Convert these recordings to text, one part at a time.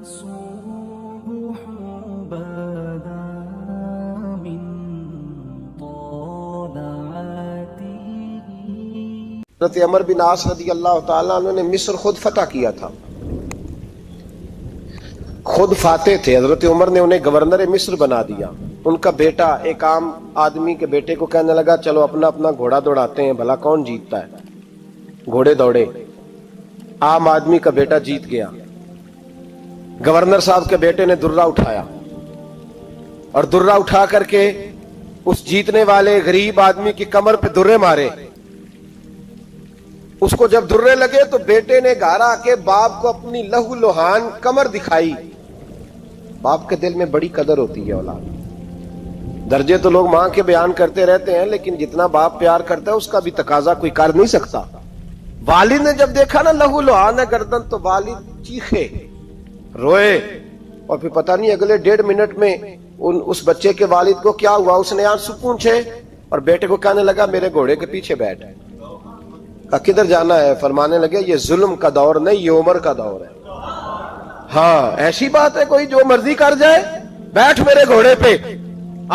الصبح بدا من طلعته. حضرت عمر بن عاص رضی اللہ تعالیٰ عنہ نے مصر خود فتح کیا تھا، خود فاتح تھے. حضرت عمر نے انہیں گورنر مصر بنا دیا. ان کا بیٹا ایک عام آدمی کے بیٹے کو کہنے لگا چلو اپنا اپنا گھوڑا دوڑاتے ہیں، بھلا کون جیتتا ہے. گھوڑے دوڑے، عام آدمی کا بیٹا جیت گیا. گورنر صاحب کے بیٹے نے درہ اٹھایا اور درہ اٹھا کر کے اس جیتنے والے غریب آدمی کی کمر پہ درے مارے. اس کو جب درے لگے تو بیٹے نے گھر آ کے باپ کو اپنی لہو لہان کمر دکھائی. باپ کے دل میں بڑی قدر ہوتی ہے اولاد. درجے تو لوگ ماں کے بیان کرتے رہتے ہیں، لیکن جتنا باپ پیار کرتا ہے اس کا بھی تقاضا کوئی کر نہیں سکتا. والد نے جب دیکھا نا لہو لہان ہے گردن، تو والد چیخے، روئے. اور پھر پتہ نہیں اگلے 1.5 منٹ میں اس بچے کے والد کو کیا ہوا، اس نے آنسو پونچھے اور بیٹے کو کہنے لگا میرے گھوڑے کے پیچھے بیٹھ. کدھر جانا ہے؟ فرمانے لگے یہ ظلم کا دور نہیں، یہ عمر کا دور ہے. ہاں ایسی بات ہے کوئی جو مرضی کر جائے؟ بیٹھ میرے گھوڑے پہ.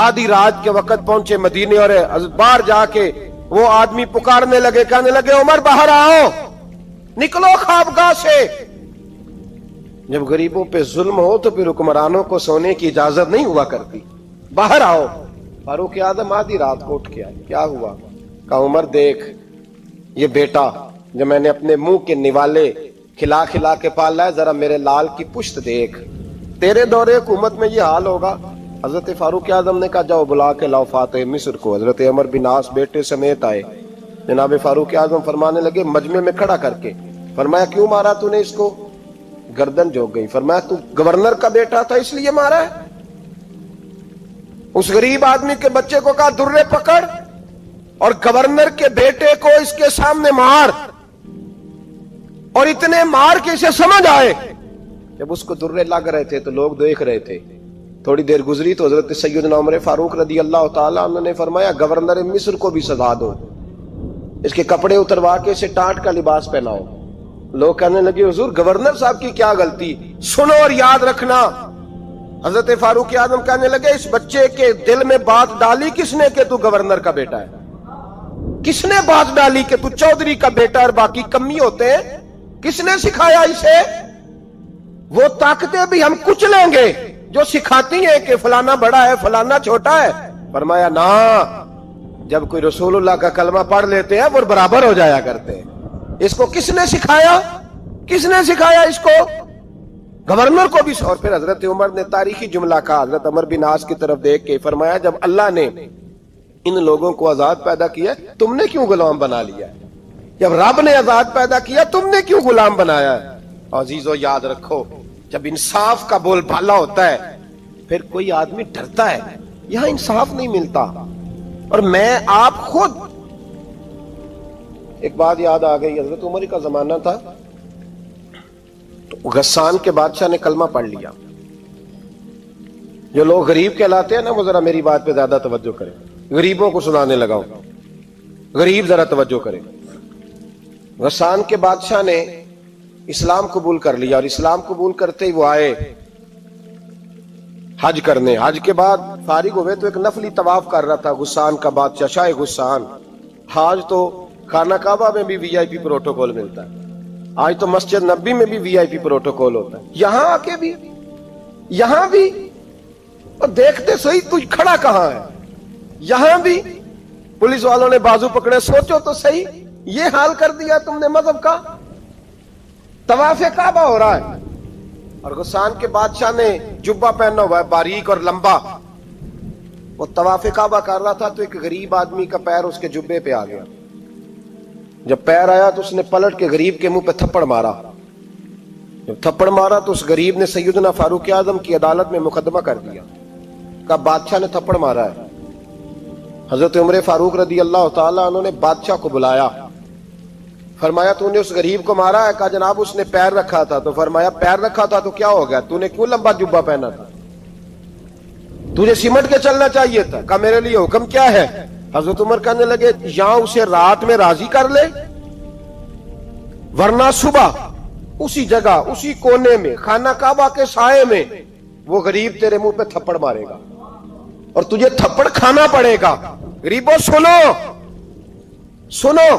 آدھی رات کے وقت پہنچے مدینے اور باہر جا کے وہ آدمی پکارنے لگے، کہنے لگے عمر باہر آؤ، نکلو خوابگاہ سے. جب غریبوں پہ ظلم ہو تو پھر حکمرانوں کو سونے کی اجازت نہیں ہوا کرتی. باہر آؤ. فاروق اعظم آدھی رات کو اٹھ کے آئے. کیا ہوا؟ کہا عمر دیکھ، یہ بیٹا جو میں نے اپنے منہ کے نوالے کھلا کھلا کے پالا ہے، ذرا میرے لال کی پشت دیکھ. تیرے دور حکومت میں یہ حال ہوگا. حضرت فاروق اعظم نے کہا جاؤ بلا کے لاؤ فاتح مصر کو. حضرت عمر بن عاص بیٹے سمیت آئے. جناب فاروق اعظم فرمانے لگے مجمع میں کھڑا کر کے، فرمایا کیوں مارا تو نے اس کو؟ گردن جھک گئی. فرمایا تو گورنر کا بیٹا تھا اس لیے مارا ہے؟ اس غریب آدمی کے بچے کو کہا درے پکڑ اور گورنر کے بیٹے کو اس کے سامنے مار، اور اتنے مار کے اسے سمجھ آئے. جب اس کو درے لگ رہے تھے تو لوگ دیکھ رہے تھے. تھوڑی دیر گزری تو حضرت سیدنا عمر فاروق رضی اللہ تعالیٰ عنہ نے فرمایا گورنر مصر کو بھی سزا دو، اس کے کپڑے اتروا کے اسے ٹاٹ کا لباس پہناؤ. لوگ کہنے لگے حضور گورنر صاحب کی کیا غلطی؟ سنو اور یاد رکھنا. حضرت فاروق اعظم کہنے لگے اس بچے کے دل میں بات ڈالی کس نے کہ تو گورنر کا بیٹا ہے؟ کس نے بات ڈالی کہ تو چودھری کا بیٹا اور باقی کمی ہوتے ہیں؟ کس نے سکھایا اسے؟ وہ طاقتیں بھی ہم کچھ لیں گے جو سکھاتی ہیں کہ فلانا بڑا ہے فلانا چھوٹا ہے. فرمایا نا، جب کوئی رسول اللہ کا کلمہ پڑھ لیتے ہیں وہ برابر ہو جایا کرتے ہیں. اس کو کس نے سکھایا؟ کس نے سکھایا اس کو؟ گورنر کو بھی. اور پھر حضرت عمر نے تاریخی جملہ کہا حضرت عمر بن عاص کی طرف دیکھ کے، فرمایا جب اللہ نے ان لوگوں کو آزاد پیدا کیا تم نے کیوں غلام بنا لیا؟ جب رب نے آزاد پیدا کیا تم نے کیوں غلام بنایا ہے؟ عزیزو یاد رکھو جب انصاف کا بول بالا ہوتا ہے پھر کوئی آدمی ڈرتا ہے. یہاں انصاف نہیں ملتا. اور میں آپ خود ایک بات یاد آ گئی. حضرت عمر کا زمانہ تھا تو غسان کے بادشاہ نے کلمہ پڑھ لیا. جو لوگ غریب کہلاتے ہیں نا وہ ذرا میری بات پہ زیادہ توجہ کریں. غریبوں کو سنانے لگا ہوں، غریب ذرا توجہ کریں. غسان کے بادشاہ نے اسلام قبول کر لیا، اور اسلام قبول کرتے ہی وہ آئے حج کرنے. حج کے بعد فارغ ہوئے تو ایک نفلی طواف کر رہا تھا غسان کا بادشاہ شاہ غسان. حج تو خانہ کعبہ میں بھی وی آئی پی پروٹوکول ملتا ہے، آج تو مسجد نبی میں بھی وی آئی پی پروٹوکول ہوتا ہے، یہاں آ کے بھی یہاں بھی. اور دیکھتے صحیح تو کھڑا کہاں ہے؟ یہاں بھی پولیس والوں نے بازو پکڑے. سوچو تو صحیح، یہ حال کر دیا تم نے مذہب کا. طواف کعبہ ہو رہا ہے اور غسان کے بادشاہ نے جبہ پہنا ہوا ہے باریک اور لمبا. وہ طواف کعبہ کر رہا تھا تو ایک غریب آدمی کا پیر اس کے جبے پہ آ گیا. جب پیر آیا تو اس نے پلٹ کے غریب کے منہ پہ تھپڑ مارا. جب تھپڑ مارا تو اس غریب نے سیدنا فاروق اعظم کی عدالت میں مقدمہ کر دیا. کہا بادشاہ نے تھپڑ مارا ہے. حضرت عمر فاروق رضی اللہ تعالیٰ عنہ نے بادشاہ کو بلایا. فرمایا تو نے اس غریب کو مارا ہے؟ کہا جناب اس نے پیر رکھا تھا. تو فرمایا پیر رکھا تھا تو کیا ہو گیا؟ تو نے کیوں لمبا جبہ پہنا تھا؟ تجھے سمٹ کے چلنا چاہیے تھا. کہا میرے لیے حکم کیا ہے؟ حضرت عمر کہنے لگے یہاں اسے رات میں راضی کر لے ورنہ صبح اسی جگہ اسی کونے میں خانہ کعبہ کے سائے میں وہ غریب تیرے منہ پہ تھپڑ مارے گا اور تجھے تھپڑ کھانا پڑے گا. غریبوں سنو سنو,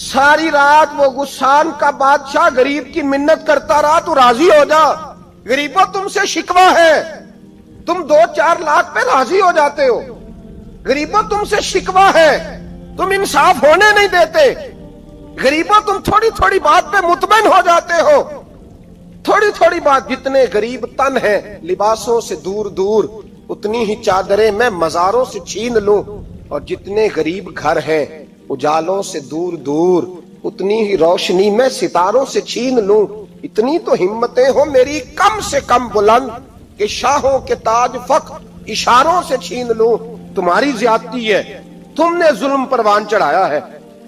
ساری رات وہ غسان کا بادشاہ غریب کی منت کرتا رہا, تو راضی ہو جا. غریبوں تم سے شکوہ ہے, تم 2-4 لاکھ پہ راضی ہو جاتے ہو. غریبوں تم سے شکوہ ہے, تم انصاف ہونے نہیں دیتے. غریبوں تم تھوڑی تھوڑی بات پہ مطمئن ہو جاتے ہو. تھوڑی تھوڑی بات, جتنے غریب تن ہیں لباسوں سے دور دور, اتنی ہی چادریں میں مزاروں سے چھین لوں, اور جتنے غریب گھر ہیں اجالوں سے دور دور, اتنی ہی روشنی میں ستاروں سے چھین لوں. اتنی تو ہمتیں ہو میری کم سے کم بلند کہ شاہوں کے تاج فخر اشاروں سے چھین لوں. تمہاری زیادتی ہے, تم نے ظلم پروان چڑھایا ہے.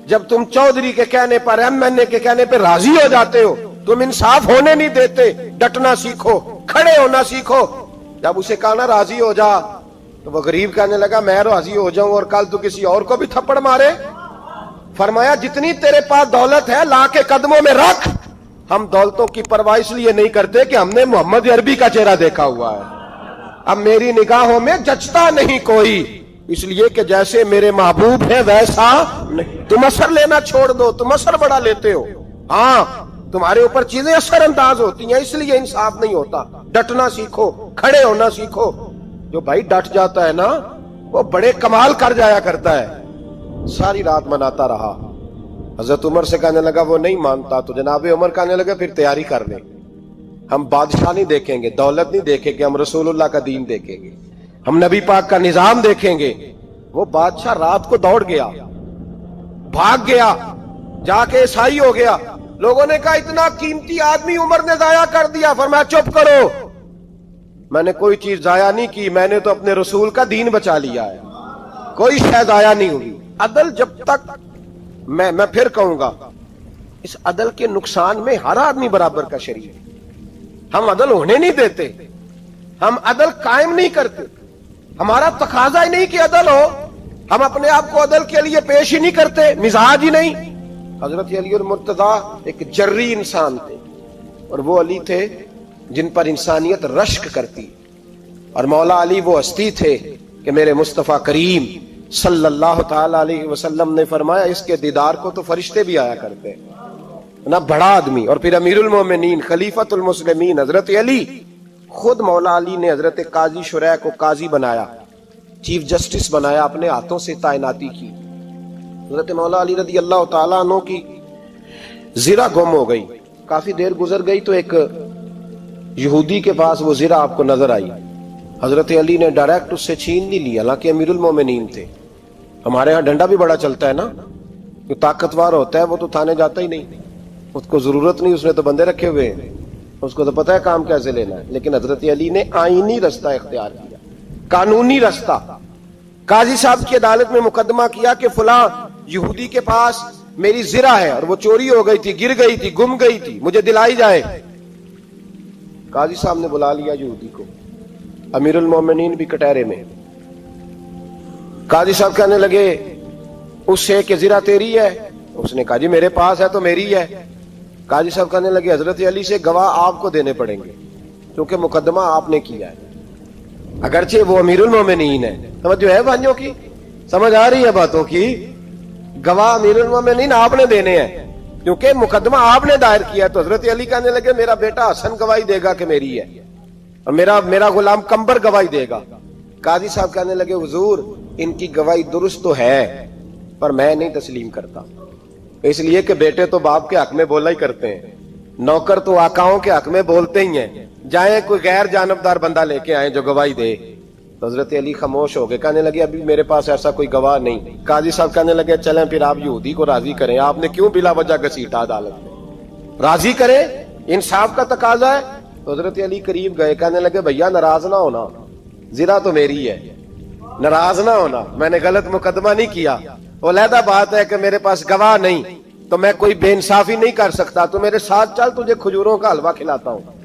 جب تم چودھری کے کہنے پر, ایم این اے کے کہنے پہ راضی ہو جاتے ہو, تم انصاف ہونے نہیں دیتے. ڈٹنا سیکھو, کھڑے ہونا سیکھو. جب اسے کہا نا راضی ہو جا, تو وہ غریب کہنے لگا میں راضی ہو جاؤں اور کل تو کسی اور کو بھی تھپڑ مارے. فرمایا جتنی تیرے پاس دولت ہے لا کے قدموں میں رکھ. ہم دولتوں کی پرواہ اس لیے نہیں کرتے کہ ہم نے محمد عربی کا چہرہ دیکھا ہوا ہے. اب میری نگاہوں میں جچتا نہیں کوئی, اس لیے کہ جیسے میرے محبوب ہے ویسا نہیں. تم اثر لینا چھوڑ دو, تم اثر بڑا لیتے ہو. ہاں تمہارے اوپر چیزیں اثر انداز ہوتی ہیں, اس لیے انصاف نہیں ہوتا. ڈٹنا سیکھو, کھڑے ہونا سیکھو. جو بھائی ڈٹ جاتا ہے نا وہ بڑے کمال کر جایا کرتا ہے. ساری رات مناتا رہا. حضرت عمر سے کہنے لگا وہ نہیں مانتا, تو جناب عمر کہنے لگا پھر تیاری کر لیں. ہم بادشاہ نہیں دیکھیں گے, دولت نہیں دیکھیں گے, ہم رسول اللہ کا دین دیکھیں گے, ہم نبی پاک کا نظام دیکھیں گے. وہ بادشاہ رات کو دوڑ گیا, بھاگ گیا, جا کے عیسائی ہو گیا. لوگوں نے کہا اتنا قیمتی آدمی عمر نے ضائع کر دیا. فرمایا چپ کرو, میں نے کوئی چیز ضائع نہیں کی, میں نے تو اپنے رسول کا دین بچا لیا ہے, کوئی شے ضائع نہیں ہوئی. عدل جب تک, میں پھر کہوں گا, اس عدل کے نقصان میں ہر آدمی برابر کا شریک ہے. ہم عدل ہونے نہیں دیتے, ہم عدل قائم نہیں کرتے. ہمارا تقاضا ہی نہیں کہ عدل ہو, ہم اپنے آپ کو عدل کے لیے پیش ہی نہیں کرتے, مزاج ہی نہیں. حضرت علی المرتضیٰ ایک جری انسان تھے, اور وہ علی تھے جن پر انسانیت رشک کرتی, اور مولا علی وہ ہستی تھے کہ میرے مصطفیٰ کریم صلی اللہ تعالی علیہ وسلم نے فرمایا اس کے دیدار کو تو فرشتے بھی آیا کرتے. نہ بڑا آدمی, اور پھر امیر المومنین خلیفۃ المسلمین حضرت علی. خود مولا علی نے حضرت قاضی شریح کو قاضی بنایا, چیف جسٹس بنایا, اپنے ہاتھوں سے تعیناتی کی. حضرت مولا علی رضی اللہ تعالیٰ عنہ کی زرہ گم ہو گئی. کافی دیر گزر گئی تو ایک یہودی کے پاس وہ زرہ آپ کو نظر آئی. حضرت علی نے ڈائریکٹ اس سے چھین نہیں لیا, حالانکہ امیر المومنین تھے. ہمارے ہاں ڈنڈا بھی بڑا چلتا ہے نا, جو طاقتور ہوتا ہے وہ تو تھانے جاتا ہی نہیں, اس کو ضرورت نہیں, اس نے تو بندے رکھے ہوئے ہیں, اس کو تو پتہ ہے کام کیسے لینا ہے. لیکن حضرت علی نے آئینی رستہ اختیار کیا, قانونی رستہ. قاضی صاحب کی عدالت میں مقدمہ کیا کہ فلاں یہودی کے پاس میری زرہ ہے اور وہ چوری ہو گئی تھی, گر گئی تھی, گم گئی تھی, مجھے دلائی جائے. قاضی صاحب نے بلا لیا یہودی کو, امیر المومنین بھی کٹہرے میں. قاضی صاحب کہنے لگے اس سے کہ زرہ تیری ہے؟ اس نے کہا جی میرے پاس ہے تو میری ہے. قاضی صاحب کہنے لگے حضرت علی سے گواہ آپ کو دینے پڑیں گے, کیونکہ مقدمہ آپ نے کیا ہے, اگرچہ وہ امیر المومنین ہے. سمجھ ہے بھائیوں کی, سمجھ آ رہی ہے باتوں کی؟ گواہ امیر المومنین آپ نے دینے ہیں, کیونکہ مقدمہ آپ نے دائر کیا. تو حضرت علی کہنے لگے میرا بیٹا حسن گواہی دے گا کہ میری ہے, اور میرا غلام کمبر گواہی دے گا. قاضی صاحب کہنے لگے حضور ان کی گواہی درست تو ہے, پر میں نہیں تسلیم کرتا, اس لیے کہ بیٹے تو باپ کے حق میں بولا ہی کرتے ہیں, نوکر تو آقاؤں کے حق میں بولتے ہی ہیں. جائیں کوئی غیر جانبدار بندہ لے کے آئیں جو گواہی دے. تو حضرت علی خاموش ہو گئے, کہنے لگے ابھی میرے پاس ایسا کوئی گواہ نہیں. قاضی صاحب کہنے لگے چلیں پھر آپ یہودی کو راضی کریں, آپ نے کیوں بلا وجہ گھسیٹا عدالت میں, راضی کریں, انصاف کا تقاضا ہے. تو حضرت علی قریب گئے, کہنے لگے بھیا ناراض نہ ہونا, زرہ تو میری ہے, ناراض نہ ہونا, میں نے غلط مقدمہ نہیں کیا. علیحدہ بات ہے کہ میرے پاس گواہ نہیں تو میں کوئی بے انصافی نہیں کر سکتا, تو میرے ساتھ چل, تجھے کھجوروں کا حلوہ کھلاتا ہوں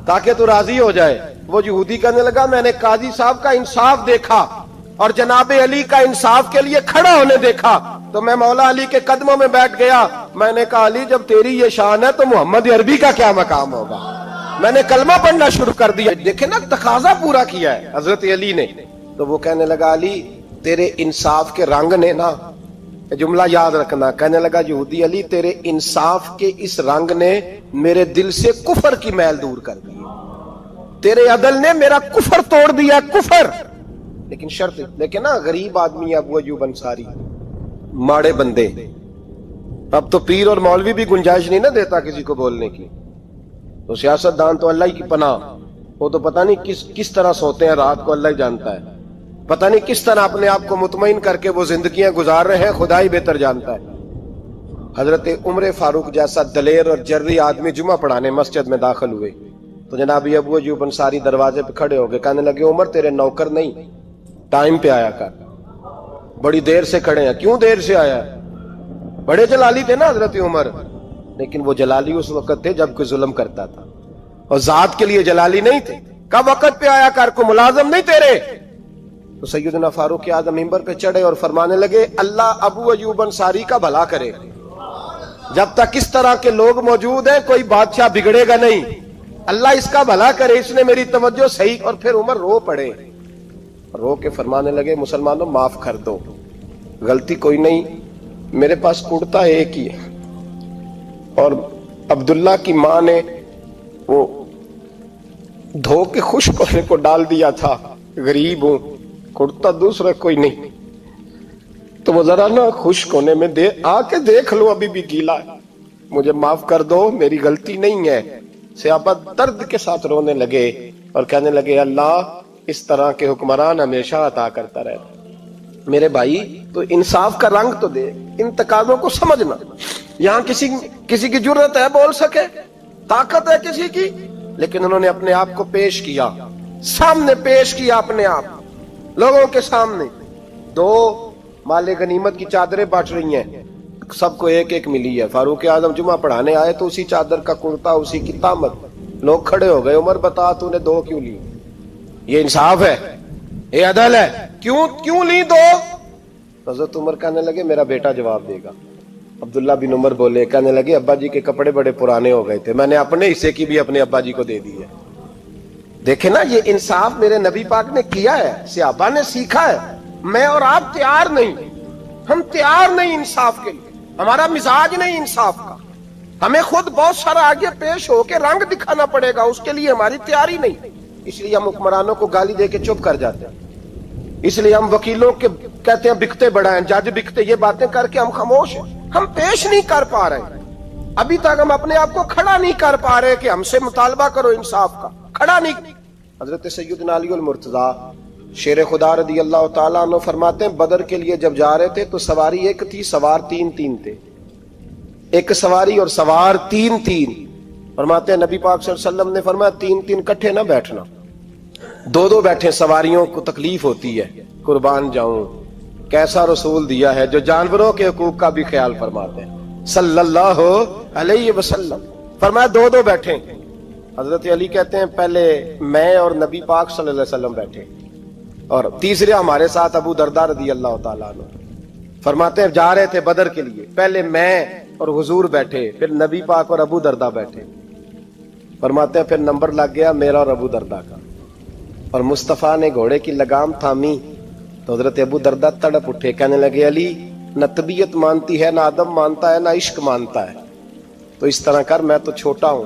تاکہ تو راضی ہو جائے. وہ یہودی کہنے لگا میں نے قاضی صاحب کا انصاف دیکھا اور جناب علی کا انصاف کے لیے کھڑا ہونے دیکھا, تو میں مولا علی کے قدموں میں بیٹھ گیا. میں نے کہا علی جب تیری یہ شان ہے تو محمد عربی کا کیا مقام ہوگا. میں نے کلمہ پڑھنا شروع کر دیا. دیکھیں نا تقاضا پورا کیا ہے حضرت علی نے. تو وہ کہنے لگا علی تیرے انصاف کے رنگ نے نا, جملہ یاد رکھنا, کہنے لگا یہودی علی تیرے انصاف کے اس رنگ نے میرے دل سے کفر کی میل دور کر دی, تیرے عدل نے میرا کفر توڑ دیا, کفر. لیکن شرط دیکھیں نا, غریب آدمی ابو ایوب انصاری, ماڑے بندے. اب تو پیر اور مولوی بھی گنجائش نہیں نہ دیتا کسی کو بولنے کی. تو سیاست دان تو اللہ ہی کی پناہ, وہ تو پتہ نہیں کس طرح سوتے ہیں رات کو, اللہ ہی جانتا ہے. پتہ نہیں کس طرح اپنے آپ کو مطمئن کر کے وہ زندگیاں گزار رہے ہیں, خدا ہی بہتر جانتا ہے. حضرت عمر فاروق جیسا دلیر اور جرری آدمی جمعہ پڑھانے مسجد میں داخل ہوئے تو جناب ابو ایوب انصاری دروازے پہ کھڑے ہو گئے. کہنے لگے عمر تیرے نوکر نہیں, ٹائم پہ آیا کر, بڑی دیر سے کھڑے ہیں. کیوں دیر سے آیا؟ بڑے جلالی تھے نا حضرت عمر, لیکن وہ جلالی اس وقت تھے جب کوئی ظلم کرتا تھا, اور ذات کے لیے جلالی نہیں تھے. کب وقت پہ آیا کر, کو ملازم نہیں تیرے. تو سیدنا فاروق اعظم منبر پہ چڑھے اور فرمانے لگے اللہ ابو ایوب انصاری کا بھلا کرے, جب تک اس طرح کے لوگ موجود ہیں کوئی بادشاہ بگڑے گا نہیں, اللہ اس کا بھلا کرے, اس نے میری توجہ صحیح. اور پھر عمر رو پڑے, رو کے فرمانے لگے مسلمانوں معاف کر دو, غلطی کوئی نہیں, میرے پاس کرتا ایک ہی ہے, اور عبداللہ کی ماں نے وہ دھو کے خشک ہونے کو ڈال دیا تھا, غریب ہوں, کرتا دوسرا کوئی نہیں. تو وہ ذرا نا خشک ہونے میں آ کے دیکھ لو, ابھی بھی گیلا ہے, مجھے معاف کر دو, میری غلطی نہیں ہے. صحابہ درد کے ساتھ رونے لگے اور کہنے لگے اللہ اس طرح کے حکمران ہمیشہ عطا کرتا رہتا. میرے بھائی تو انصاف کا رنگ تو دے, ان تقاضوں کو سمجھنا. یہاں کسی کی جرت ہے بول سکے, طاقت ہے کسی کی, لیکن انہوں نے اپنے آپ کو پیش کیا, سامنے پیش کیا اپنے آپ لوگوں کے سامنے. دو مال غنیمت کی چادریں بانٹ رہی ہیں, سب کو ایک ایک ملی ہے. فاروق اعظم جمعہ پڑھانے آئے تو اسی چادر کا کرتا, اسی کی تامت. لوگ کھڑے ہو گئے, عمر بتا تو نے دو کیوں لی؟ یہ انصاف ہے, یہ عدل ہے, کیوں لی دو؟ حضرت عمر کہنے لگے میرا بیٹا جواب دے گا. عبداللہ بن عمر بولے, کہنے لگے ابا جی کے کپڑے بڑے پرانے ہو گئے تھے, میں نے اپنے حصے کی بھی اپنے ابا جی کو دے دی ہے. دیکھیں نا یہ انصاف میرے نبی پاک نے کیا ہے, صحابہ نے سیکھا ہے. میں اور آپ تیار نہیں, ہم تیار نہیں انصاف کے لیے, ہمارا مزاج نہیں انصاف کا. ہمیں خود بہت سارا آگے پیش ہو کے رنگ دکھانا پڑے گا, اس کے لیے ہماری تیاری نہیں. اس لیے ہم حکمرانوں کو گالی دے کے چپ کر جاتے ہیں, اس لیے ہم وکیلوں کے کہتے ہیں بکتے بڑا ہیں, جج بکتے, یہ باتیں کر کے ہم خاموش ہیں. ہم پیش نہیں کر پا رہے, ابھی تک ہم اپنے آپ کو کھڑا نہیں کر پا رہے کہ ہم سے مطالبہ کرو انصاف کا, کھڑا نہیں. حضرت سیدنا علی المرتضی شیر خدا رضی اللہ تعالیٰ عنہ فرماتے ہیں بدر کے لیے جب جا رہے تھے تو سواری ایک تھی, سوار تین تھے. ایک سواری اور سوار تین. فرماتے ہیں نبی پاک صلی اللہ علیہ وسلم نے فرمایا تین کٹھے نہ بیٹھنا, دو بیٹھے, سواریوں کو تکلیف ہوتی ہے. قربان جاؤں, کیسا رسول دیا ہے جو جانوروں کے حقوق کا بھی خیال فرماتے ہیں صلی اللہ علیہ وسلم. فرمایا دو بیٹھے. حضرت علی کہتے ہیں پہلے میں اور نبی پاک صلی اللہ علیہ وسلم بیٹھے, اور تیسرے ہمارے ساتھ ابو درداء رضی اللہ تعالیٰ عنہ. فرماتے ہیں جا رہے تھے بدر کے لیے, پہلے میں اور حضور بیٹھے, پھر نبی پاک اور ابو درداء بیٹھے. فرماتے ہیں پھر نمبر لگ گیا میرا اور ابو درداء کا, اور مصطفیٰ نے گھوڑے کی لگام تھامی تو حضرت ابو درداء تڑپ اٹھے, کہنے لگے علی نہ طبیعت مانتی ہے, نہ ادب مانتا ہے, نہ عشق مانتا ہے, تو اس طرح کر, میں تو چھوٹا ہوں,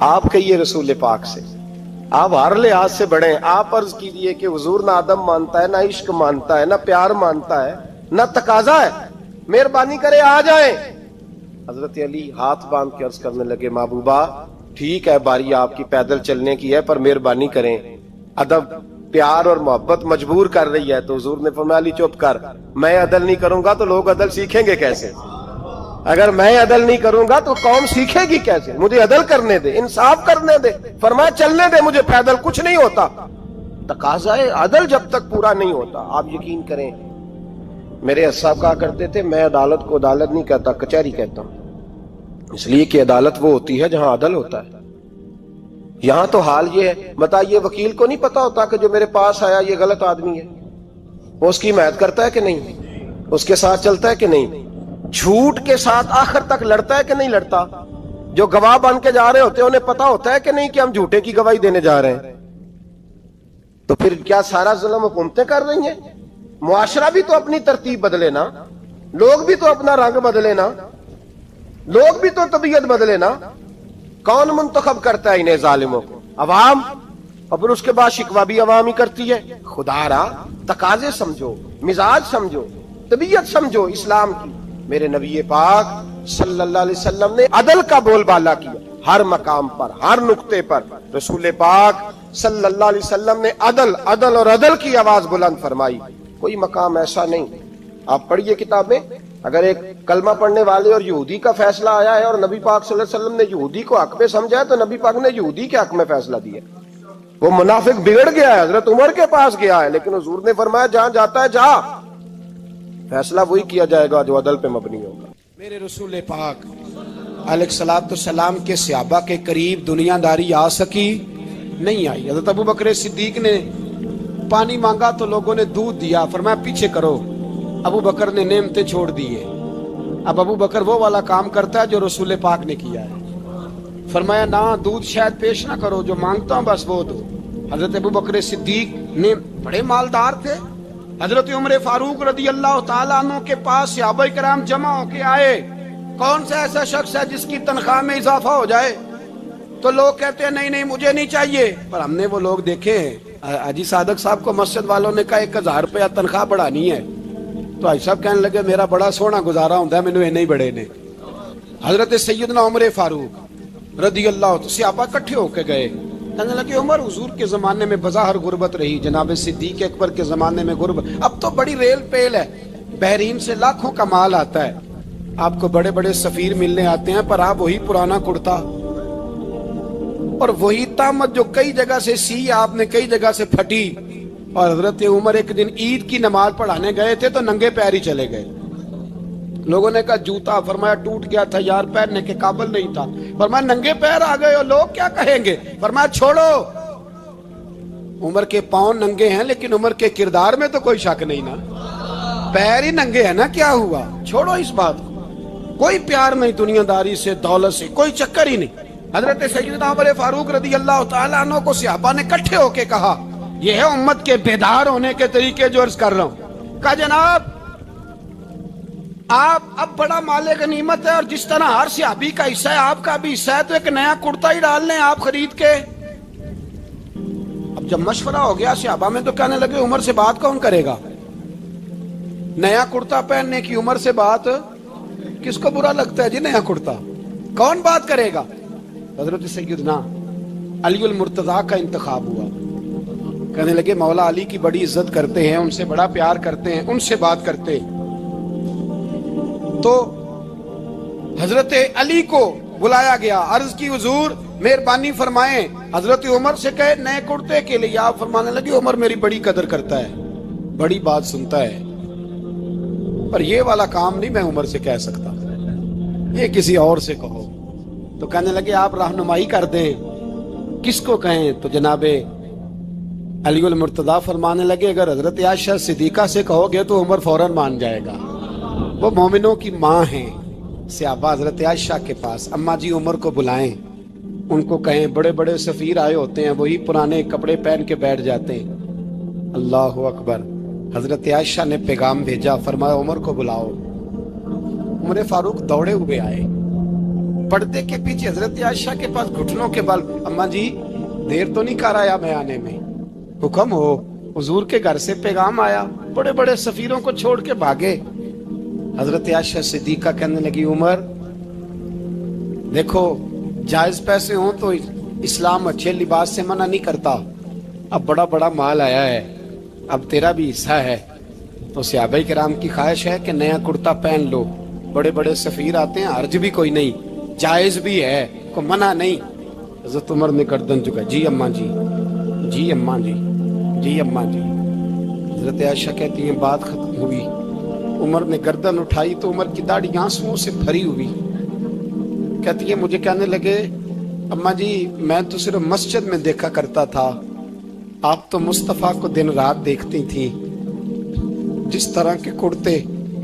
آپ کہیے رسول پاک سے, آپ ہر لحاظ سے بڑے ہیں, آپ عرض کیجئے کہ حضور نہ ادب مانتا ہے, نہ عشق مانتا ہے, نہ پیار مانتا ہے, نہ تقاضا ہے, مہربانی کرے آ جائیں. حضرت علی ہاتھ باندھ کے عرض کرنے لگے محبوبہ ٹھیک ہے باری آپ کی پیدل چلنے کی ہے, پر مہربانی کریں, ادب پیار اور محبت مجبور کر رہی ہے. تو حضور نے فرمایا علی چپ کر, میں عدل نہیں کروں گا تو لوگ عدل سیکھیں گے کیسے؟ اگر میں عدل نہیں کروں گا تو قوم سیکھے گی کیسے؟ مجھے عدل کرنے دے, انصاف کرنے دے. فرمایا چلنے دے مجھے پیدل, کچھ نہیں ہوتا. تقاضا عدل جب تک پورا نہیں ہوتا, آپ یقین کریں میرے صاحب کہا کرتے تھے میں عدالت کو عدالت نہیں کہتا, کچہری کہتا ہوں, اس لیے کہ عدالت وہ ہوتی ہے جہاں عدل ہوتا ہے. یہاں تو حال یہ ہے, بتائیے وکیل کو نہیں پتا ہوتا کہ جو میرے پاس آیا یہ غلط آدمی ہے, وہ اس کی حمایت کرتا ہے کہ نہیں؟ اس کے ساتھ چلتا ہے کہ نہیں؟ جھوٹ کے ساتھ آخر تک لڑتا ہے کہ نہیں لڑتا؟ جو گواہ بن کے جا رہے ہوتے ہیں انہیں پتا ہوتا ہے کہ نہیں کہ ہم جھوٹے کی گواہی دینے جا رہے ہیں؟ تو پھر کیا سارا ظلم حکومتیں کر رہی ہیں؟ معاشرہ بھی تو اپنی ترتیب بدلے نا، لوگ بھی تو اپنا رنگ بدلے نا، لوگ بھی تو طبیعت بدلے نا۔ کون منتخب کرتا ہے انہیں ظالموں کو؟ عوام، اور پھر اس کے بعد شکوہ بھی عوام ہی کرتی ہے۔ خدا را تقاضے سمجھو، مزاج سمجھو، طبیعت سمجھو اسلام کی۔ میرے نبی پاک صلی اللہ علیہ وسلم نے عدل کا بول بالا کیا ہر مقام پر، ہر نقطے پر۔ رسول پاک صلی اللہ علیہ وسلم نے عدل عدل اور عدل کی آواز بلند فرمائی۔ کوئی مقام ایسا نہیں۔ آپ پڑھیے کتابیں، اگر ایک کلمہ پڑھنے والے اور یہودی کا فیصلہ آیا ہے اور نبی پاک صلی اللہ علیہ وسلم نے یہودی کو حق پہ سمجھا ہے تو نبی پاک نے یہودی کے حق میں فیصلہ دیا۔ وہ منافق بگڑ گیا ہے، حضرت عمر کے پاس گیا ہے، لیکن حضور نے فرمایا جہاں جاتا ہے جا، فیصلہ وہی کیا جائے گا جو عدل پہ مبنی ہوگا۔ میرے رسول پاک علیہ الصلوۃ والسلام کے صحابہ کے قریب دنیا داری آ سکی نہیں آئی۔ حضرت ابو بکر صدیق نے پانی مانگا تو لوگوں نے دودھ دیا، فرمایا پیچھے کرو۔ ابو بکر نے نعمتیں چھوڑ دیے۔ اب ابو بکر وہ والا کام کرتا ہے جو رسول پاک نے کیا ہے۔ فرمایا نہ دودھ شاید پیش نہ کرو، جو مانگتا ہوں بس وہ دو۔ حضرت ابو بکر صدیق نے بڑے مالدار تھے۔ حضرت عمر فاروق رضی اللہ تعالیٰ عنہ کے پاس صحابہ کرام جمع ہو کے آئے، کون سا ایسا شخص ہے جس کی تنخواہ میں اضافہ ہو جائے؟ تو لوگ کہتے ہیں نہیں نہیں مجھے نہیں چاہیے۔ پر ہم نے وہ لوگ دیکھے ہیں، حاجی صادق صاحب کو مسجد والوں نے کہا 1000 روپیہ تنخواہ بڑھانی ہے، تو حاجی صاحب کہنے لگے میرا بڑا سونا گزارا ہوتا ہے، مینوں نہیں بڑے نے۔ حضرت سیدنا عمر فاروق رضی اللہ عنہ صحابہ اکٹھے ہو کے گئے، کہنے لگے عمر حضور کے زمانے میں بظاہر غربت رہی، جناب صدیق اکبر کے زمانے میں غربت، اب تو بڑی ریل پیل ہے، بحرین سے لاکھوں کا مال آتا ہے، آپ کو بڑے بڑے سفیر ملنے آتے ہیں، پر آپ وہی پرانا کرتا اور وہی طامت جو کئی جگہ سے سی آپ نے کئی جگہ سے پھٹی۔ اور حضرت عمر ایک دن عید کی نماز پڑھانے گئے تھے تو ننگے پیر ہی چلے گئے۔ لوگوں نے کہا جوتا، فرمایا ٹوٹ گیا تھا یار، پہننے کے قابل نہیں تھا۔ فرمایا ننگے پیر آ گئے اور لوگ کیا کہیں گے؟ فرمایا چھوڑو، عمر کے پاؤں ننگے ہیں لیکن عمر کے کردار میں تو کوئی شک نہیں نا، پیر ہی ننگے ہیں نا، کیا ہوا؟ چھوڑو اس بات کو، کوئی پیار نہیں دنیا داری سے، دولت سے کوئی چکر ہی نہیں۔ حضرت سیدنا عمر فاروق رضی اللہ تعالیٰ عنہ کو صحابہ نے اکٹھے ہو کے کہا، یہ ہے امت کے بیدار ہونے کے طریقے جو عرض کر رہا ہوں۔ کہا جناب آپ اب بڑا مال غنیمت ہے اور جس طرح ہر صحابی کا حصہ ہے آپ کا بھی حصہ ہے، تو ایک نیا کرتا ہی ڈال لیں آپ خرید کے۔ اب جب مشورہ ہو گیا صحابہ میں تو کہنے لگے عمر سے بات کون کرے گا؟ نیا کرتا پہننے کی عمر سے بات کس کو برا لگتا ہے جی؟ نیا کرتا کون بات کرے گا؟ حضرت سیدنا علی المرتضیٰ کا انتخاب ہوا۔ کہنے لگے مولا علی کی بڑی عزت کرتے ہیں، ان سے بڑا پیار کرتے ہیں، ان سے بات کرتے ہیں۔ تو حضرت علی کو بلایا گیا، عرض کی حضور مہربانی فرمائیں، حضرت عمر سے کہے نئے کرتے کے لیے۔ آپ فرمانے لگے عمر میری بڑی قدر کرتا ہے، بڑی بات سنتا ہے، پر یہ والا کام نہیں میں عمر سے کہہ سکتا، یہ کسی اور سے کہو۔ تو کہنے لگے آپ رہنمائی کر دیں، کس کو کہیں؟ تو جناب علی المرتضیٰ فرمانے لگے اگر حضرت عائشہ صدیقہ سے کہو گے تو عمر فوراً مان جائے گا، وہ مومنوں کی ماں ہیں۔ صحابہ حضرت عائشہ کے پاس، اماں جی عمر کو بلائیں، ان کو کہیں بڑے بڑے سفیر آئے ہوتے ہیں، وہی پرانے کپڑے پہن کے بیٹھ جاتے ہیں۔ اللہ اکبر۔ حضرت عائشہ نے پیغام بھیجا، فرمایا عمر کو بلاؤ۔ عمر فاروق دوڑے ہوئے آئے، پردے کے پیچھے حضرت عائشہ کے پاس گھٹنوں کے بل، اماں جی دیر تو نہیں کر آیا میں آنے میں؟ حکم ہو، حضور کے گھر سے پیغام آیا، بڑے بڑے سفیروں کو چھوڑ کے بھاگے۔ حضرت عائشہ صدیقہ کہنے لگی عمر دیکھو جائز پیسے ہوں تو اسلام اچھے لباس سے منع نہیں کرتا، اب بڑا بڑا مال آیا ہے، اب تیرا بھی حصہ ہے، تو صحابہ کرام کی خواہش ہے کہ نیا کرتا پہن لو، بڑے بڑے سفیر آتے ہیں، حرج بھی کوئی نہیں، جائز بھی ہے، کو منع نہیں۔ حضرت عمر نے گردن جھکا، جی اماں جی، جی اماں جی، جی اماں جی۔ حضرت عائشہ کہتی ہیں بات ختم ہوئی، عمر نے گردن اٹھائی تو عمر کی داڑھی آنسوؤں سے بھری ہوئی، کہتی ہے مجھے کہنے لگے اماں جی میں تو صرف مسجد میں دیکھا کرتا تھا، آپ تو مصطفیٰ کو دن رات دیکھتی تھیں، جس طرح کے کرتے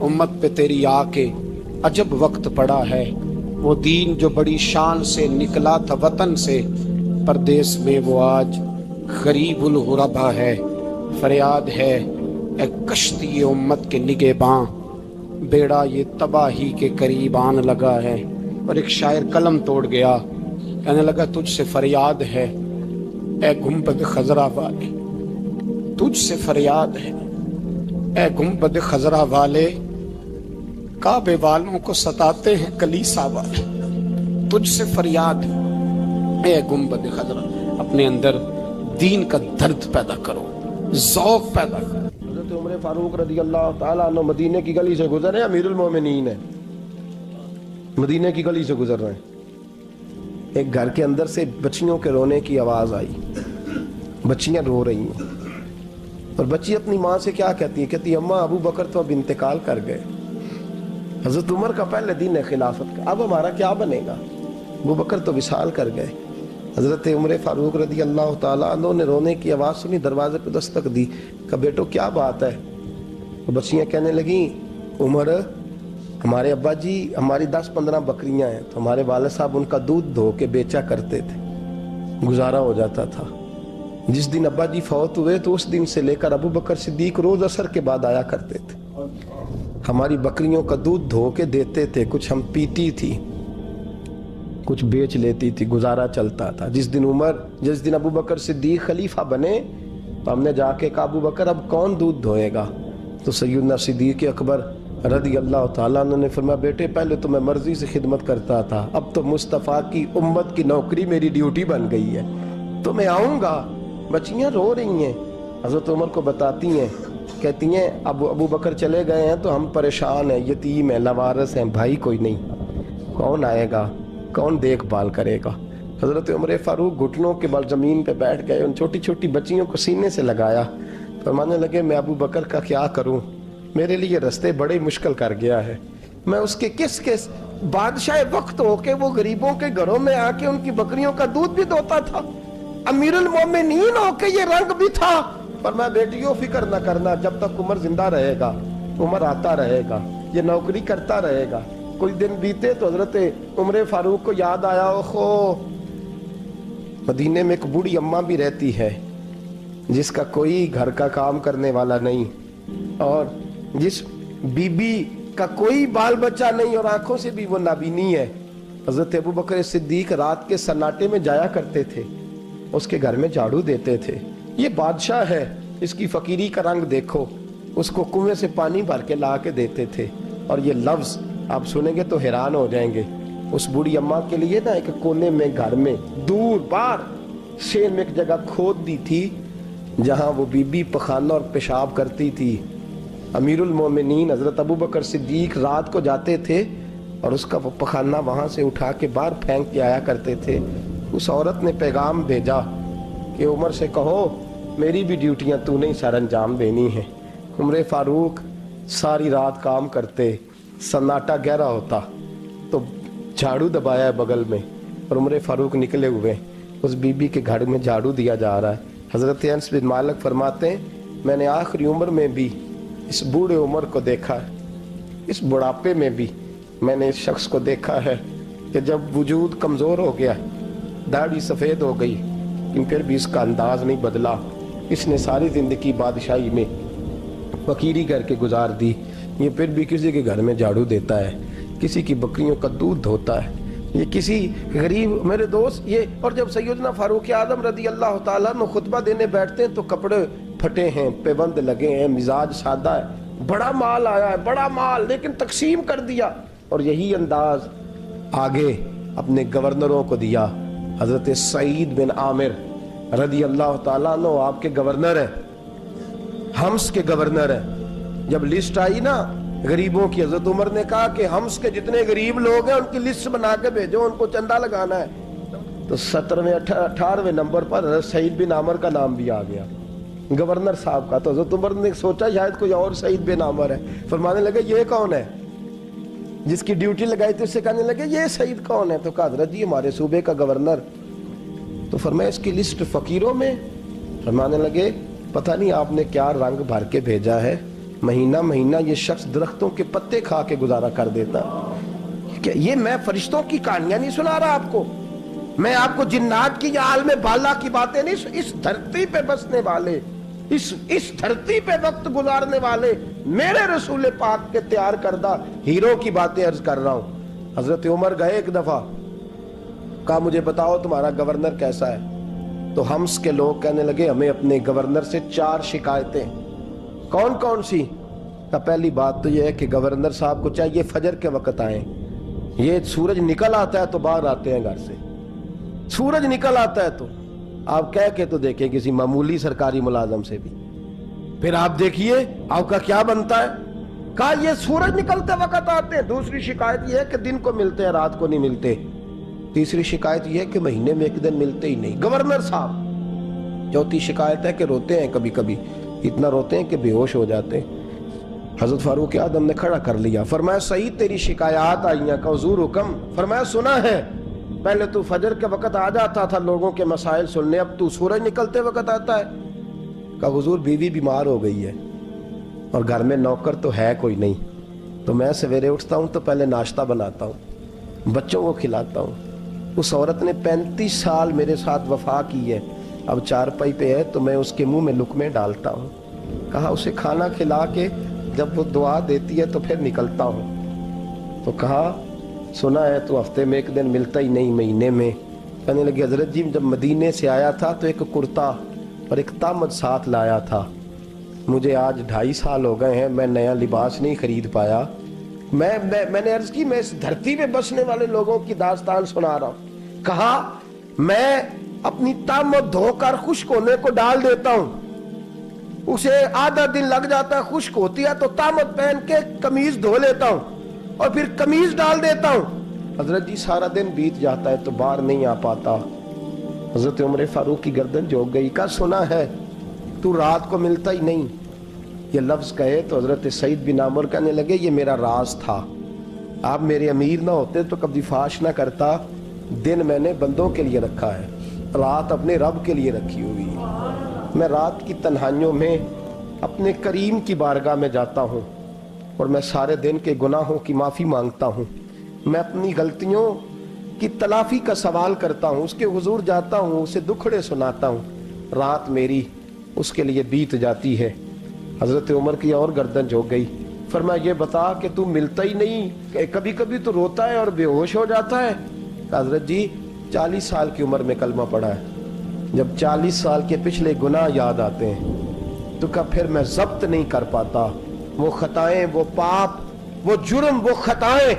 امت پہ تیری آ کے عجب وقت پڑا ہے، وہ دین جو بڑی شان سے نکلا تھا وطن سے، پردیس میں وہ آج غریب الغربا ہے۔ فریاد ہے اے کشتی امت کے نگہباں، بیڑا یہ تباہی کے قریب آن لگا ہے۔ اور ایک شاعر قلم توڑ گیا، کہنے لگا تجھ سے فریاد ہے اے گنبد خضرا والے، تجھ سے فریاد ہے اے گنبد خضرا والے، کعبے والوں کو ستاتے ہیں کلیسا والے۔ تجھ سے فریاد ہے اے گنبد خضرا، اپنے اندر دین کا درد پیدا کرو، ذوق پیدا کرو۔ حضرت عمر فاروق رضی اللہ تعالیٰ عنہ مدینے کی گلی سے گزر رہے ہیں، امیر المومنین ہے، مدینے کی گلی سے گزر رہے ہیں، ایک گھر کے اندر سے بچیوں کے رونے کی آواز آئی، بچیاں رو رہی ہیں، اور بچی اپنی ماں سے کیا کہتی ہے؟ کہتی ہے اماں ابو بکر تو اب انتقال کر گئے، حضرت عمر کا پہلے دن ہے خلافت کا، اب ہمارا کیا بنے گا؟ ابو بکر تو وصال کر گئے۔ حضرت عمر فاروق رضی اللہ تعالیٰ عنہ نے رونے کی آواز سنی، دروازے پہ دستک دی، کہا بیٹو کیا بات ہے؟ بچیاں کہنے لگیں عمر ہمارے ابا جی ہماری 10-15 بکریاں ہیں، تو ہمارے والد صاحب ان کا دودھ دھو کے بیچا کرتے تھے، گزارا ہو جاتا تھا۔ جس دن ابا جی فوت ہوئے تو اس دن سے لے کر ابو بکر صدیق روز عصر کے بعد آیا کرتے تھے، ہماری بکریوں کا دودھ دھو کے دیتے تھے، کچھ ہم پیتی تھی، کچھ بیچ لیتی تھی، گزارا چلتا تھا۔ جس دن ابو بکر صدیق خلیفہ بنے تو ہم نے جا کے کہا ابو بکر اب کون دودھ دھوئے گا؟ تو سیدنا صدیق اکبر رضی اللہ تعالیٰ عنہ نے فرمایا بیٹے پہلے تو میں مرضی سے خدمت کرتا تھا، اب تو مصطفیٰ کی امت کی نوکری میری ڈیوٹی بن گئی ہے، تو میں آؤں گا۔ بچیاں رو رہی ہیں، حضرت عمر کو بتاتی ہیں، کہتی ہیں ابو بکر چلے گئے ہیں تو ہم پریشان ہیں، یتیم ہیں، لاوارث ہیں، بھائی کوئی نہیں، کون آئے گا، کون دیکھ بھال کرے گا؟ حضرت عمر فاروق گھٹنوں کے بل زمین پہ بیٹھ گئے، ان چھوٹی چھوٹی بچیوں کو سینے سے لگایا، فرمانے لگے میں ابو بکر کا کیا کروں، میرے لیے رستے بڑے مشکل کر گیا ہے، میں اس کے کس بادشاہ وقت ہو کے وہ غریبوں کے گھروں میں آ کے ان کی بکریوں کا دودھ بھی دوتا تھا، امیر المومنین ہو کے یہ رنگ بھی تھا۔ فرمایا بیٹیوں فکر نہ کرنا، جب تک عمر زندہ رہے گا، عمر آتا رہے گا، یہ نوکری کرتا رہے گا۔ کچھ دن بیتے تو حضرت عمر فاروق کو یاد آیا اوہو مدینے میں ایک بوڑھی اماں بھی رہتی ہے جس کا کوئی گھر کا کام کرنے والا نہیں، اور جس بی بی کا کوئی بال بچہ نہیں، اور آنکھوں سے بھی وہ نابینی ہے۔ حضرت ابو بکر صدیق رات کے سناٹے میں جایا کرتے تھے، اس کے گھر میں جھاڑو دیتے تھے۔ یہ بادشاہ ہے، اس کی فقیری کا رنگ دیکھو، اس کو کنویں سے پانی بھر کے لا کے دیتے تھے۔ اور یہ لفظ آپ سنیں گے تو حیران ہو جائیں گے، اس بوڑھی اماں کے لیے نا ایک کونے میں گھر میں دور باہر شیر میں ایک جگہ کھود دی تھی جہاں وہ بی بی پخانہ اور پیشاب کرتی تھی۔ امیر المومنین حضرت ابو بکر صدیق رات کو جاتے تھے اور اس کا وہ پخانہ وہاں سے اٹھا کے باہر پھینک کے آیا کرتے تھے۔ اس عورت نے پیغام بھیجا کہ عمر سے کہو میری بھی ڈیوٹیاں تو نہیں سر انجام دینی ہیں۔ عمر فاروق ساری رات کام کرتے، سناٹا گہرا ہوتا تو جھاڑو دبایا ہے بغل میں، اور عمر فاروق نکلے ہوئے، اس بی بی کے گھر میں جھاڑو دیا جا رہا ہے۔ حضرت انس بن مالک فرماتے ہیں میں نے آخری عمر میں بھی اس بوڑھے عمر کو دیکھا ہے، اس بڑھاپے میں بھی میں نے اس شخص کو دیکھا ہے کہ جب وجود کمزور ہو گیا، داڑھی سفید ہو گئی، لیکن پھر بھی اس کا انداز نہیں بدلا۔ اس نے ساری زندگی بادشاہی میں فقیری کر کے گزار دی، یہ پھر بھی کسی کے گھر میں جھاڑو دیتا ہے، کسی کی بکریوں کا دودھ دھوتا ہے، یہ کسی غریب میرے دوست یہ۔ اور جب سیدنا فاروق اعظم رضی اللہ تعالیٰ عنہ خطبہ دینے بیٹھتے ہیں تو کپڑے پھٹے ہیں، پیبند لگے ہیں، مزاج سادہ ہے، بڑا مال آیا ہے، بڑا مال، لیکن تقسیم کر دیا، اور یہی انداز آگے اپنے گورنروں کو دیا۔ حضرت سعید بن عامر رضی اللہ تعالیٰ عنہ آپ کے گورنر ہیں، حمص کے گورنر ہیں۔ جب لسٹ آئی نا غریبوں کی، حضرت عمر نے کہا کہ حمص کے جتنے غریب لوگ ہیں ان کی لسٹ بنا کے بھیجو، ان کو چندہ لگانا ہے۔ تو 17ویں 18ویں نمبر پر حضرت سعید بن عامر کا نام بھی آ گیا، گورنر صاحب کا۔ تو حضرت عمر نے سوچا شاید کوئی اور سعید بن عامر ہے، فرمانے لگے یہ کون ہے؟ جس کی ڈیوٹی لگائی تھی اس سے کہنے لگے یہ سعید کون ہے؟ تو کہا حضرت جی ہمارے صوبے کا گورنر۔ تو فرمایا اس کی لسٹ فقیروں میں؟ فرمانے لگے پتہ نہیں آپ نے کیا رنگ بھر کے بھیجا ہے، مہینہ مہینہ یہ شخص درختوں کے پتے کھا کے گزارا کر دیتا. کہ یہ میں فرشتوں کی کہانیاں نہیں سنا رہا آپ کو, میں آپ کو جنات کی یا عالم بالا کی باتیں نہیں, اس دھرتی پہ بسنے والے, اس دھرتی پہ وقت گزارنے والے میرے رسول پاک کے تیار کردہ ہیرو کی باتیں عرض کر رہا ہوں. حضرت عمر گئے ایک دفعہ, کہا مجھے بتاؤ تمہارا گورنر کیسا ہے. تو ہمس کے لوگ کہنے لگے ہمیں اپنے گورنر سے 4 شکایتیں. کون کون سی؟ تو پہلی بات تو یہ ہے کہ گورنر صاحب کو چاہیے فجر کے وقت آئیں. یہ سورج نکل آتا ہے تو باہر آتے ہیں گھر سے, سورج نکل آتا ہے تو آپ کہہ کے تو دیکھیں کسی معمولی سرکاری ملازم سے بھی, پھر آپ دیکھیے آپ کا کیا بنتا ہے. کہا یہ سورج نکلتے وقت آتے ہیں. دوسری شکایت یہ ہے کہ دن کو ملتے ہیں رات کو نہیں ملتے. تیسری شکایت یہ ہے کہ مہینے میں ایک دن ملتے ہی نہیں گورنر صاحب. چوتھی شکایت ہے کہ روتے ہیں, کبھی کبھی اتنا روتے ہیں کہ بے ہوش ہو جاتے ہیں. حضرت فاروق اعظم نے کھڑا کر لیا, فرمایا صحیح تیری شکایات آئی ہیں. کہ حضور حکم. فرمایا سنا ہے, پہلے تو فجر کے وقت آ جاتا تھا لوگوں کے مسائل سننے, اب تو سورج نکلتے وقت آتا ہے. کہ حضور بیوی بیمار ہو گئی ہے اور گھر میں نوکر تو ہے کوئی نہیں, تو میں سویرے اٹھتا ہوں تو پہلے ناشتہ بناتا ہوں, بچوں کو کھلاتا ہوں. اس عورت نے 35 سال میرے ساتھ وفا کی ہے, اب چارپائی پہ ہے تو میں اس کے منہ میں لقمے ڈالتا ہوں. کہا اسے کھانا کھلا کے جب وہ دعا دیتی ہے تو پھر نکلتا ہوں. تو کہا سنا ہے تو ہفتے میں ایک دن ملتا ہی نہیں, مہینے میں. کہنے لگے حضرت جی جب مدینے سے آیا تھا تو ایک کرتا اور ایک تامد ساتھ لایا تھا, مجھے آج 2.5 سال ہو گئے ہیں, میں نیا لباس نہیں خرید پایا. میں نے عرض کی میں اس دھرتی پہ بسنے والے لوگوں کی داستان سنا رہا ہوں. کہا میں اپنی تامد دھو کر خشک ہونے کو ڈال دیتا ہوں, اسے آدھا دن لگ جاتا ہے, خشک ہوتی ہے تو تامد پہن کے قمیض دھو لیتا ہوں اور پھر قمیض ڈال دیتا ہوں. حضرت جی سارا دن بیت جاتا ہے تو باہر نہیں آ پاتا. حضرت عمر فاروق کی گردن جھک گئی. کا سنا ہے تو رات کو ملتا ہی نہیں. یہ لفظ کہے تو حضرت سعید بن عامر کہنے لگے یہ میرا راز تھا, آپ میرے امیر نہ ہوتے تو کبھی فاش نہ کرتا. دن میں نے بندوں کے لیے رکھا ہے, رات اپنے رب کے لیے رکھی ہوئی ہے. میں رات کی تنہائیوں میں اپنے کریم کی بارگاہ میں جاتا ہوں اور میں سارے دن کے گناہوں کی معافی مانگتا ہوں. میں اپنی غلطیوں کی تلافی کا سوال کرتا ہوں, اس کے حضور جاتا ہوں, اسے دکھڑے سناتا ہوں. رات میری اس کے لیے بیت جاتی ہے. حضرت عمر کی اور گردن جھک گئی. فرمایا یہ بتا کہ تو ملتا ہی نہیں, کہ کبھی کبھی تو روتا ہے اور بے ہوش ہو جاتا ہے. حضرت جی 40 سال کی عمر میں کلمہ پڑھا ہے, جب 40 سال کے پچھلے گناہ یاد آتے ہیں تو پھر میں ضبط نہیں کر پاتا. وہ خطائیں, وہ پاپ, وہ جرم, وہ خطائیں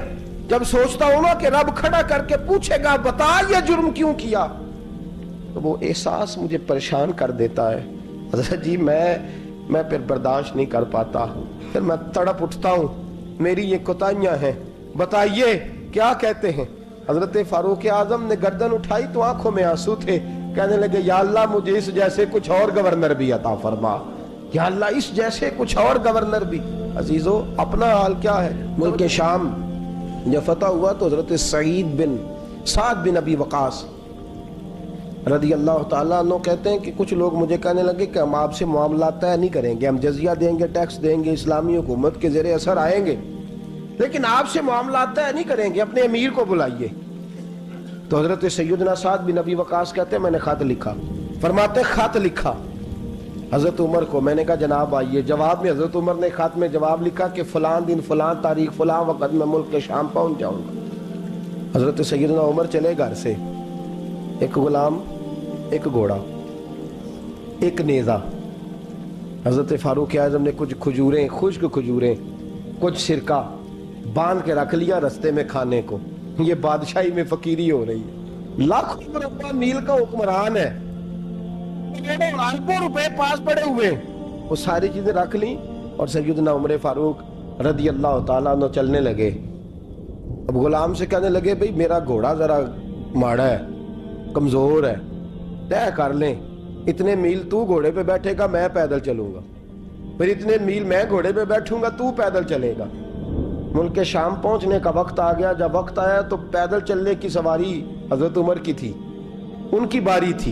جب سوچتا ہوں نا کہ رب کھڑا کر کے پوچھے گا بتا یہ جرم کیوں کیا, تو وہ احساس مجھے پریشان کر دیتا ہے. حضرت جی میں پھر برداشت نہیں کر پاتا, پھر میں تڑپ اٹھتا ہوں, میری یہ کوتاہیاں ہیں, بتائیے کیا کہتے ہیں. حضرت فاروق اعظم نے گردن اٹھائی تو آنکھوں میں آنسو تھے. کہنے لگے یا اللہ مجھے اس جیسے کچھ اور گورنر بھی عطا فرما, یا اللہ اس جیسے کچھ اور گورنر بھی. عزیزو اپنا حال کیا ہے. ملک شام جب فتح ہوا تو حضرت سعد بن ابی وقاص رضی اللہ تعالیٰ عنہ کہتے ہیں کہ کچھ لوگ مجھے کہنے لگے کہ ہم آپ سے معاملات طے نہیں کریں گے, ہم جزیہ دیں گے, ٹیکس دیں گے, اسلامی حکومت کے زیر اثر آئیں گے, لیکن آپ سے معاملات طے نہیں کریں گے, اپنے امیر کو بلائیے. تو حضرت سیدنا سعد بن ابی وقاص کہتے ہیں میں نے خط لکھا. فرماتے خط لکھا حضرت عمر کو. میں نے کہا جناب آئیے. جواب میں حضرت عمر نے خط میں جواب لکھا کہ فلان دن فلان تاریخ فلان وقت میں ملک کے شام پہنچ جاؤں گا. حضرت سیدنا عمر چلے گھر سے, ایک غلام, ایک گھوڑا, ایک نیزہ. حضرت فاروق اعظم نے کچھ کھجوریں, خشک کھجوریں, کچھ سرکہ باندھ کے رکھ لیا رستے میں کھانے کو. یہ بادشاہی میں فقیری ہو رہی ہے. لاکھوں مربع میل کا حکمران ہے, لاکھوں روپے پاس پڑے ہوئے, وہ ساری چیزیں رکھ لیں اور سیدنا عمر فاروق رضی اللہ تعالیٰ عنہ چلنے لگے. اب غلام سے کہنے لگے بھئی میرا گھوڑا ذرا ماڑا ہے, کمزور ہے, طے کر لیں اتنے میل تو گھوڑے پہ بیٹھے گا, میں پیدل چلوں گا, پھر اتنے میل میں گھوڑے پہ بیٹھوں گا, تو پیدل چلے گا. ملک شام پہنچنے کا وقت آ گیا. جب وقت آیا تو پیدل چلنے کی سواری حضرت عمر کی تھی, ان کی باری تھی.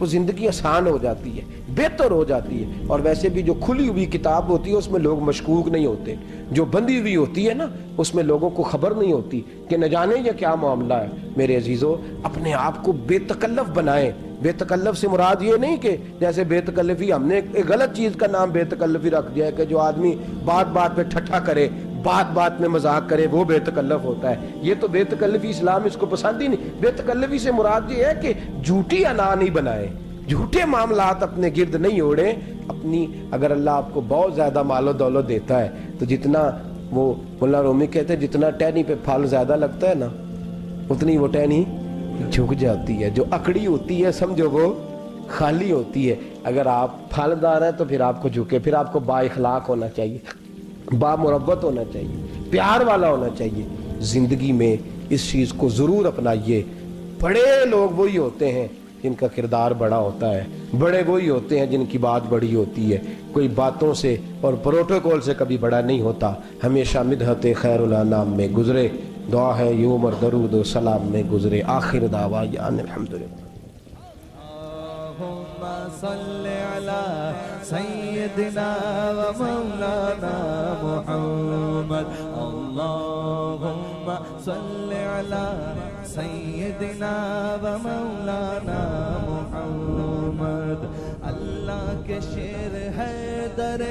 وہ زندگی آسان ہو جاتی ہے، بہتر ہو جاتی ہے. اور ویسے بھی جو کھلی ہوئی کتاب ہوتی ہے اس میں لوگ مشکوک نہیں ہوتے. جو بندی ہوئی ہوتی ہے نا اس میں لوگوں کو خبر نہیں ہوتی کہ نہ جانے یہ کیا معاملہ ہے. میرے عزیزو، اپنے آپ کو بے تکلف بنائیں. بے تکلف سے مراد یہ نہیں کہ جیسے بے تکلفی ہم نے ایک غلط چیز کا نام بے تکلفی رکھ دیا ہے کہ جو آدمی بات بات پہ ٹھٹھا کرے، بات بات میں مذاق کرے، وہ بے تکلف ہوتا ہے. یہ تو بے تکلفی اسلام اس کو پسند ہی نہیں. بے تکلفی سے مراد یہ ہے کہ جھوٹی انا نہیں بنائے، جھوٹے معاملات اپنے گرد نہیں اوڑے. اپنی اگر اللہ آپ کو بہت زیادہ مال و دولت دیتا ہے تو جتنا وہ مولانا رومی کہتے ہیں جتنا ٹہنی پہ پھل زیادہ لگتا ہے نا اتنی وہ ٹہنی جھک جاتی ہے. جو اکڑی ہوتی ہے سمجھو وہ خالی ہوتی ہے. اگر آپ پھلدار ہیں تو پھر آپ کو جھکے، پھر آپ کو با اخلاق ہونا چاہیے، با مربت ہونا چاہیے، پیار والا ہونا چاہیے. زندگی میں اس چیز کو ضرور اپنائیے. بڑے لوگ وہی ہوتے ہیں جن کا کردار بڑا ہوتا ہے، بڑے وہی ہوتے ہیں جن کی بات بڑی ہوتی ہے. کوئی باتوں سے اور پروٹوکول سے کبھی بڑا نہیں ہوتا. ہمیشہ مدحت خیر الانام میں گزرے، دعا ہے یہ عمر درود و سلام میں گزرے. آخر دعوانا الحمدللہ. اللهم صل على سيدنا ومولانا محمد. اللهم صل على سيدنا ومولانا محمد. اللہ کے شیر ہے در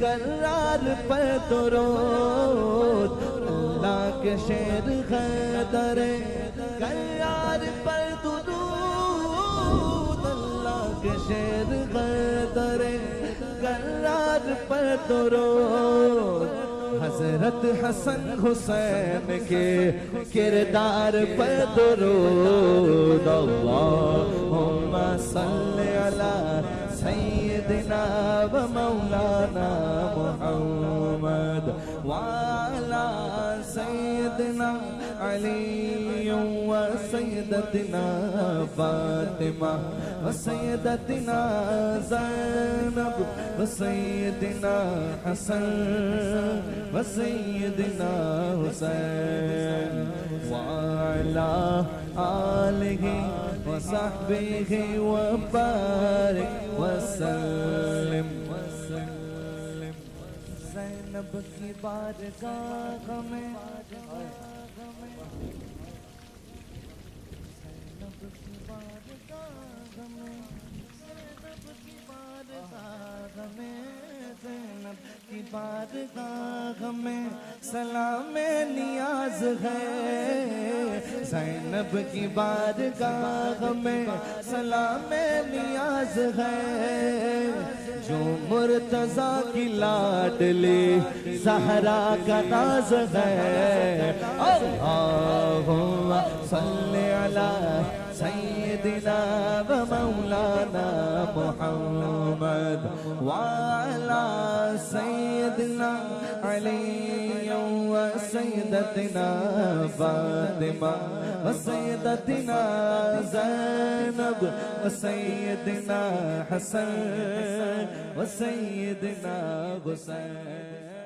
کرار پر درود. اللہ کے شیر ہے در کرار پر درود. کے شیر غدر کرار پر درود. حضرت حسن حسین کے کردار پر درود. اللہم صل علی سیدنا و مولانا محمد وعلی سیدنا علی و سیدتنا فاطمہ و سیدتنا زینب و سیدنا حسن و سیدنا حسین وعلی آلہ و صحبہ و بارک وسلم. زینب کی بارگاہ میں زینب کی بارگاہ میں سلام نیاز ہے. زینب کی بارگاہ میں سلام نیاز ہے. جو مرتضیٰ کی لاڈلی زہرا کا ناز ہے. اللہم صلی علی سیدنا و مولانا محمد وعلی سیدنا علی و سیدتنا فاطمہ و سیدتنا زینب و سیدنا حسن و سیدنا حسین.